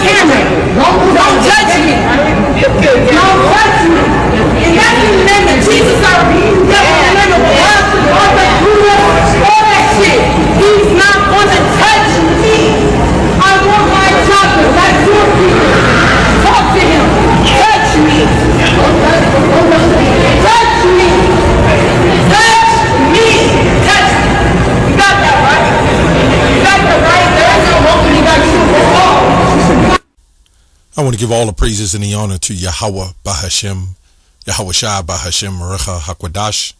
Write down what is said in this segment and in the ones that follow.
camera. Don't touch me. Don't touch me. And that's in the name of Jesus. That's in the name of God. All that shit. He's not going to touch me. I want my chocolate. That's your people. Talk to him. Touch me. Touch me. Touch me. Touch me. Touch me. You got that right? You got that right? There's no hope. You got super. I want to give all the praises and the honor to Yahweh Bahashem, Yahweh Shai Bahashem, Marecha Hakwadash,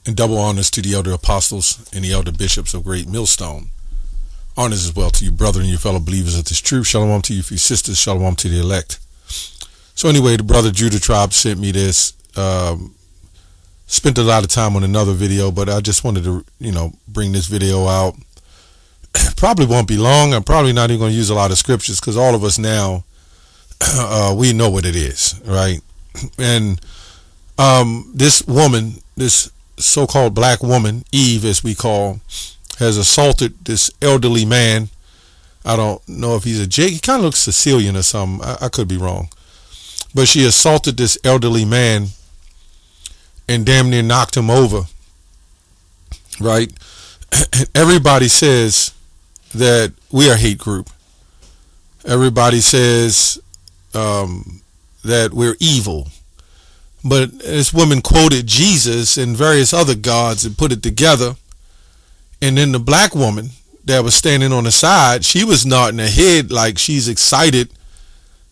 and double honors to the elder apostles and the elder bishops of Great Millstone. Honors as well to you, brother, and your fellow believers of this truth. Shalom to you, for your sisters. Shalom to the elect. So anyway, the brother Judah Tribe sent me this. Spent a lot of time on another video, but I just wanted to, bring this video out. Probably won't be long. I'm probably not even going to use a lot of scriptures because all of us now, we know what it is, right? And this woman, this so-called black woman, Eve, as we call, has assaulted this elderly man. I don't know if he's a Jake. He kind of looks Sicilian or something. I could be wrong. But she assaulted this elderly man and damn near knocked him over, right? Everybody says that we are a hate group. Everybody says that we're evil. But this woman quoted Jesus and various other gods and put it together. And then the black woman that was standing on the side, she was nodding her head like she's excited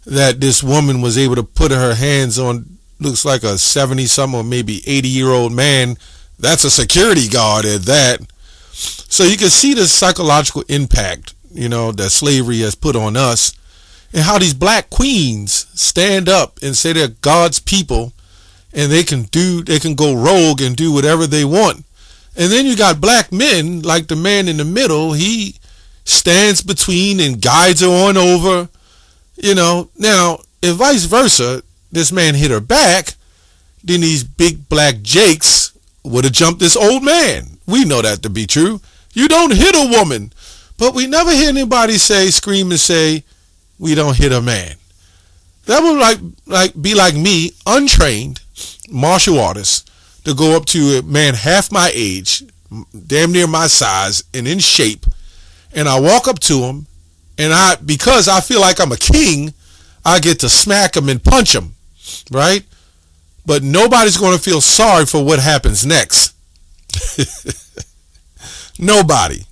that this woman was able to put her hands on, looks like a 70-something or maybe 80-year-old man. That's a security guard at that. So you can see the psychological impact, that slavery has put on us, and how these black queens stand up and say they're God's people, and they can go rogue and do whatever they want. And then you got black men like the man in the middle. He stands between and guides her on over. Now if vice versa, this man hit her back, then these big black jakes would have jumped this old man. We know that to be true. You don't hit a woman. But we never hear anybody scream and say, we don't hit a man. That would be like me, untrained martial artist, to go up to a man half my age, damn near my size, and in shape, and I walk up to him, and because I feel like I'm a king, I get to smack him and punch him, right? But nobody's going to feel sorry for what happens next. Nobody.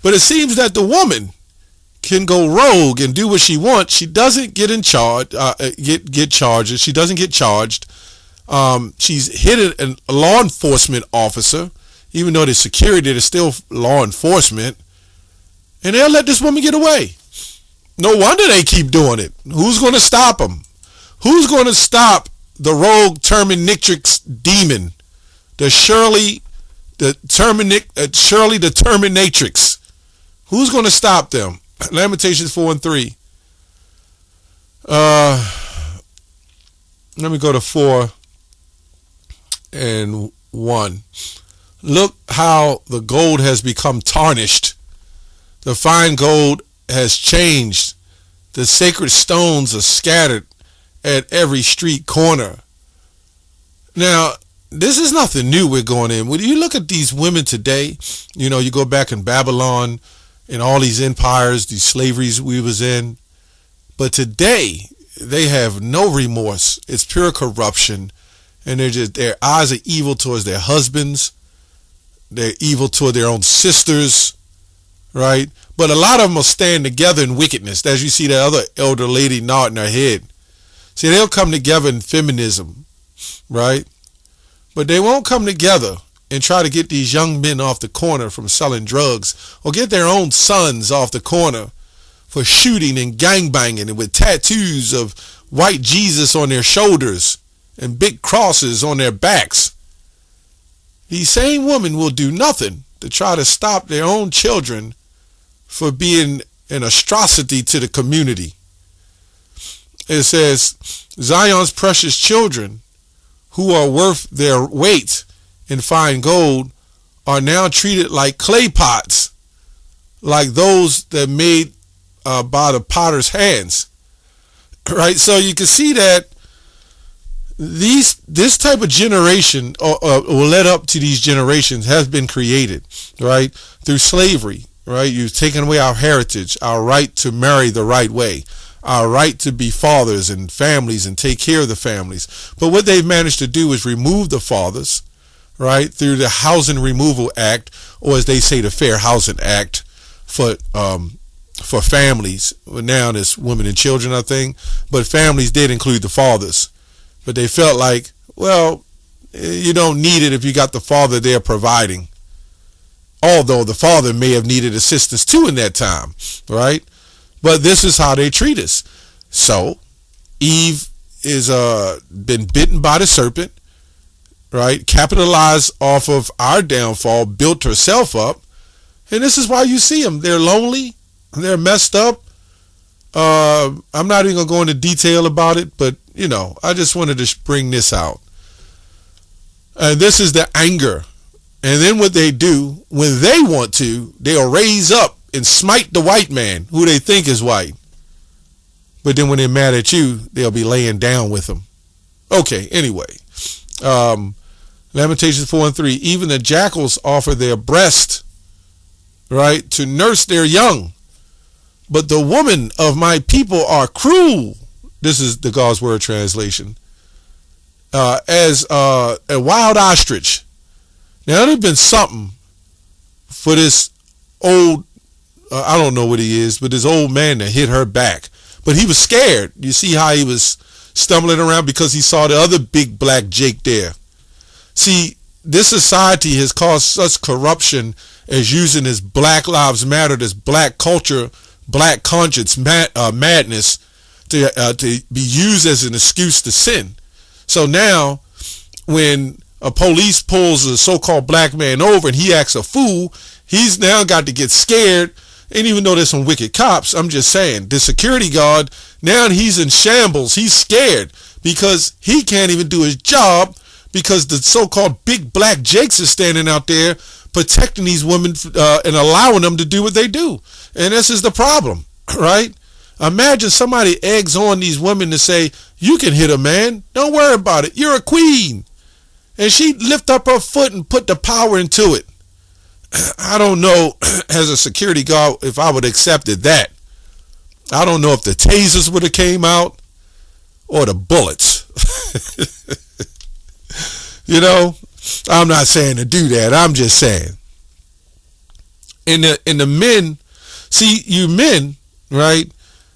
But it seems that the woman can go rogue and do what she wants. She doesn't get in charge, get charges. She doesn't get charged. She's hit a law enforcement officer, even though there's security, there's still law enforcement, and they'll let this woman get away. No wonder they keep doing it. Who's going to stop them? Who's going to stop the rogue Terminatrix demon, Shirley the Terminatrix? Who's going to stop them? Lamentations 4:3. Let me go to 4:1. Look how the gold has become tarnished. The fine gold has changed. The sacred stones are scattered at every street corner. Now, this is nothing new we're going in. When you look at these women today, you go back in Babylon and all these empires, these slaveries we was in. But today, they have no remorse. It's pure corruption. And their eyes are evil towards their husbands. They're evil toward their own sisters, right? But a lot of them will stand together in wickedness. As you see that other elder lady nodding her head. See, they'll come together in feminism, right? But they won't come together and try to get these young men off the corner from selling drugs, or get their own sons off the corner for shooting and gangbanging and with tattoos of white Jesus on their shoulders and big crosses on their backs. These same women will do nothing to try to stop their own children for being an atrocity to the community. It says, Zion's precious children, who are worth their weight in fine gold, are now treated like clay pots, like those that made by the potter's hands, right? So you can see that this type of generation or led up to these generations has been created, right, through slavery, right? You've taken away our heritage, our right to marry the right way, our right to be fathers and families and take care of the families. But what they've managed to do is remove the fathers, right, through the Housing Removal Act, or as they say, the Fair Housing Act for families. Well, now it's women and children, I think, but families did include the fathers. But they felt like, well, you don't need it if you got the father there providing. Although the father may have needed assistance too in that time, right? But this is how they treat us. So Eve is been bitten by the serpent, right? Capitalized off of our downfall, built herself up. And this is why you see them. They're lonely. They're messed up. I'm not even going to go into detail about it, but, you know, I just wanted to bring this out. This is the anger. And then what they do, when they want to, they'll raise up and smite the white man, who they think is white. But then when they're mad at you, they'll be laying down with them. Okay, anyway. Lamentations 4:3. Even the jackals offer their breast, right, to nurse their young. But the women of my people are cruel. This is the God's Word translation. As a wild ostrich. Now, there's been something for this old, I don't know what he is, but this old man that hit her back. But he was scared. You see how he was stumbling around because he saw the other big black Jake there. See, this society has caused such corruption as using this Black Lives Matter, this black culture, black conscience madness to be used as an excuse to sin. So now when a police pulls a so-called black man over and he acts a fool, he's now got to get scared. And even though there's some wicked cops, I'm just saying, the security guard, now he's in shambles. He's scared because he can't even do his job because the so-called big black Jakes is standing out there protecting these women and allowing them to do what they do. And this is the problem, right? Imagine somebody eggs on these women to say, you can hit a man. Don't worry about it. You're a queen. And she lift up her foot and put the power into it. I don't know, as a security guard, if I would have accepted that. I don't know if the tasers would have came out or the bullets. You know, I'm not saying to do that. I'm just saying. In the men, see, you men, right?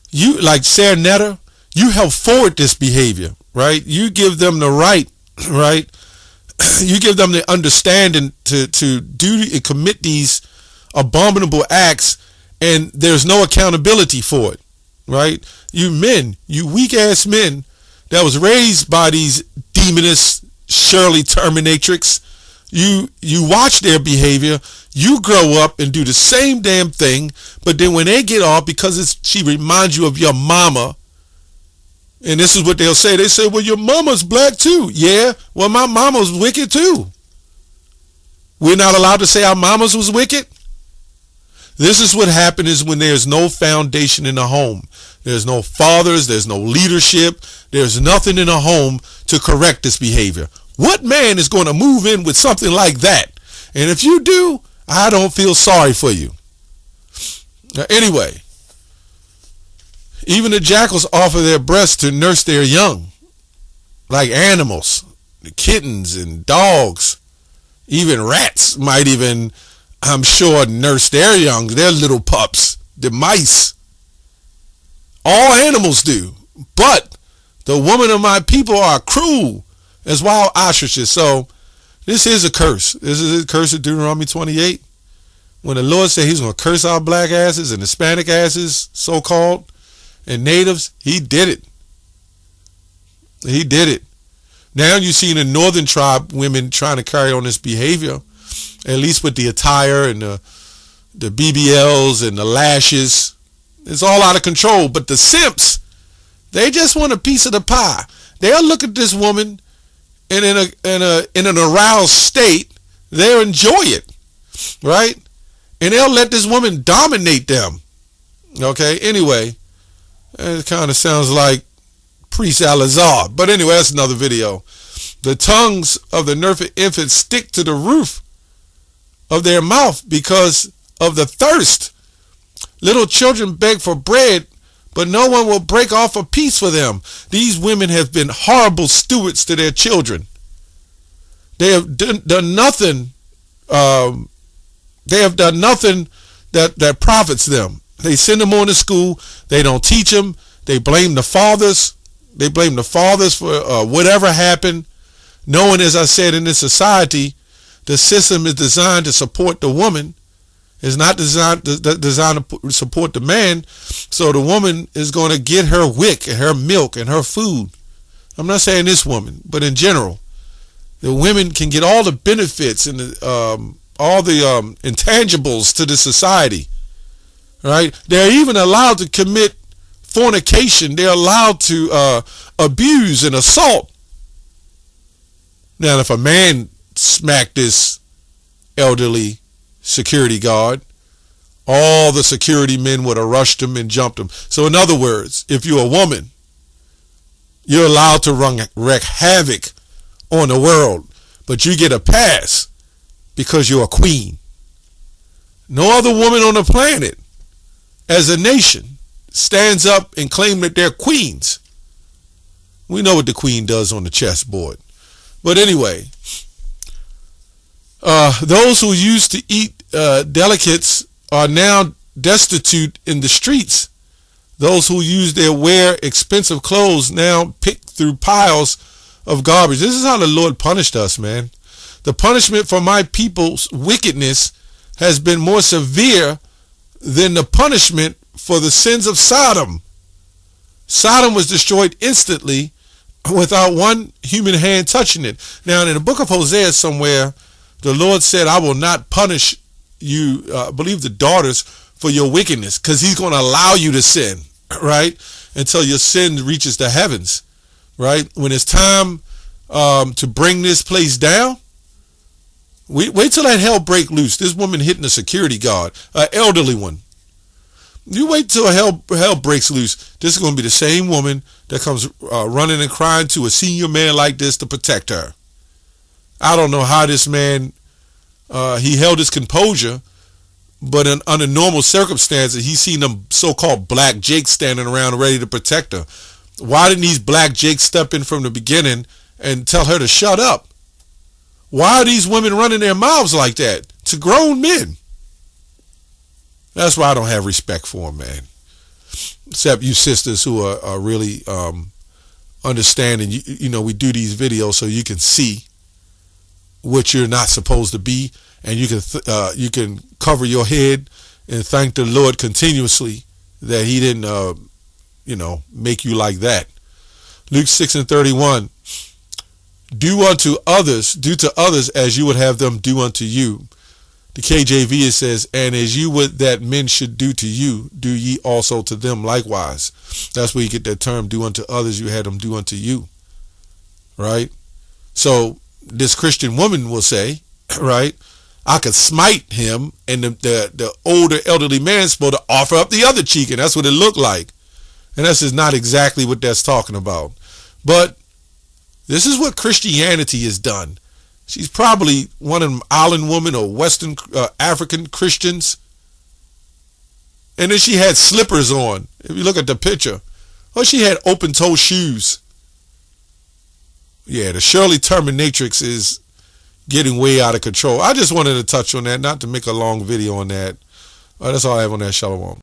You, like Sarah Netter, you help forward this behavior, right? You give them the right, right? You give them the understanding to do and commit these abominable acts, and there's no accountability for it, right? You men, you weak ass men that was raised by these demoness Shirley Terminatrix, you watch their behavior, you grow up and do the same damn thing, but then when they get off, because she reminds you of your mama. And this is what they'll say. They say, well, your mama's black too. Yeah, well, my mama was wicked too. We're not allowed to say our mamas was wicked. This is what happens when there's no foundation in the home. There's no fathers. There's no leadership. There's nothing in the home to correct this behavior. What man is going to move in with something like that? And if you do, I don't feel sorry for you. Now, anyway. Even the jackals offer their breasts to nurse their young, like animals, the kittens and dogs. Even rats might even, I'm sure, nurse their young, their little pups, the mice. All animals do. But the women of my people are cruel as wild ostriches. So this is a curse. This is a curse of Deuteronomy 28. When the Lord said he's going to curse our black asses and Hispanic asses, so-called, and natives, he did it. He did it. Now you see in the northern tribe women trying to carry on this behavior, at least with the attire and the BBLs and the lashes. It's all out of control. But the simps, they just want a piece of the pie. They'll look at this woman and in an aroused state, they'll enjoy it, right? And they'll let this woman dominate them. Okay, anyway, it kind of sounds like Priest Alazar. But anyway, that's another video. The tongues of the infants stick to the roof of their mouth because of the thirst. Little children beg for bread, but no one will break off a piece for them. These women have been horrible stewards to their children. They have done nothing. They have done nothing that profits them. They send them on to school. They don't teach them. They blame the fathers. They blame the fathers for whatever happened. Knowing, as I said, in this society, the system is designed to support the woman. It's not designed to support the man. So the woman is going to get her wick and her milk and her food. I'm not saying this woman, but in general, the women can get all the benefits and all the intangibles to the society. Right? They're even allowed to commit fornication. They're allowed to abuse and assault. Now, if a man smacked this elderly security guard, all the security men would have rushed him and jumped him. So in other words, if you're a woman, you're allowed to wreak havoc on the world, but you get a pass because you're a queen. No other woman on the planet as a nation stands up and claims that they're queens. We know what the queen does on the chessboard. But anyway, those who used to eat delicates are now destitute in the streets. Those who use their wear expensive clothes now pick through piles of garbage. This is how the Lord punished us, man. The punishment for my people's wickedness has been more severe than the punishment for the sins of Sodom. Sodom was destroyed instantly without one human hand touching it. Now, in the book of Hosea somewhere, the Lord said, I will not punish you, I believe the daughters, for your wickedness, because he's going to allow you to sin, right, until your sin reaches the heavens, right? When it's time to bring this place down, wait till that hell break loose. This woman hitting a security guard, an elderly one. You wait till hell breaks loose. This is going to be the same woman that comes running and crying to a senior man like this to protect her. I don't know how this man, he held his composure, but under normal circumstances, he's seen them so-called black jakes standing around ready to protect her. Why didn't these black jakes step in from the beginning and tell her to shut up? Why are these women running their mouths like that to grown men? That's why I don't have respect for them, man. Except you sisters who are really understanding. You know, we do these videos so you can see what you're not supposed to be, and you can cover your head and thank the Lord continuously that he didn't make you like that. Luke 6:31. Do to others as you would have them do unto you. The KJV, it says, and as you would that men should do to you, do ye also to them likewise. That's where you get that term, do unto others, you had them do unto you. Right? So this Christian woman will say, right, I could smite him, and the older elderly man's supposed to offer up the other cheek, and that's what it looked like. And that's just not exactly what that's talking about. But this is what Christianity has done. She's probably one of them island women or Western African Christians. And then she had slippers on. If you look at the picture. Or she had open-toe shoes. Yeah, the Shirley Terminatrix is getting way out of control. I just wanted to touch on that, not to make a long video on that. That's all I have on that. Shalom.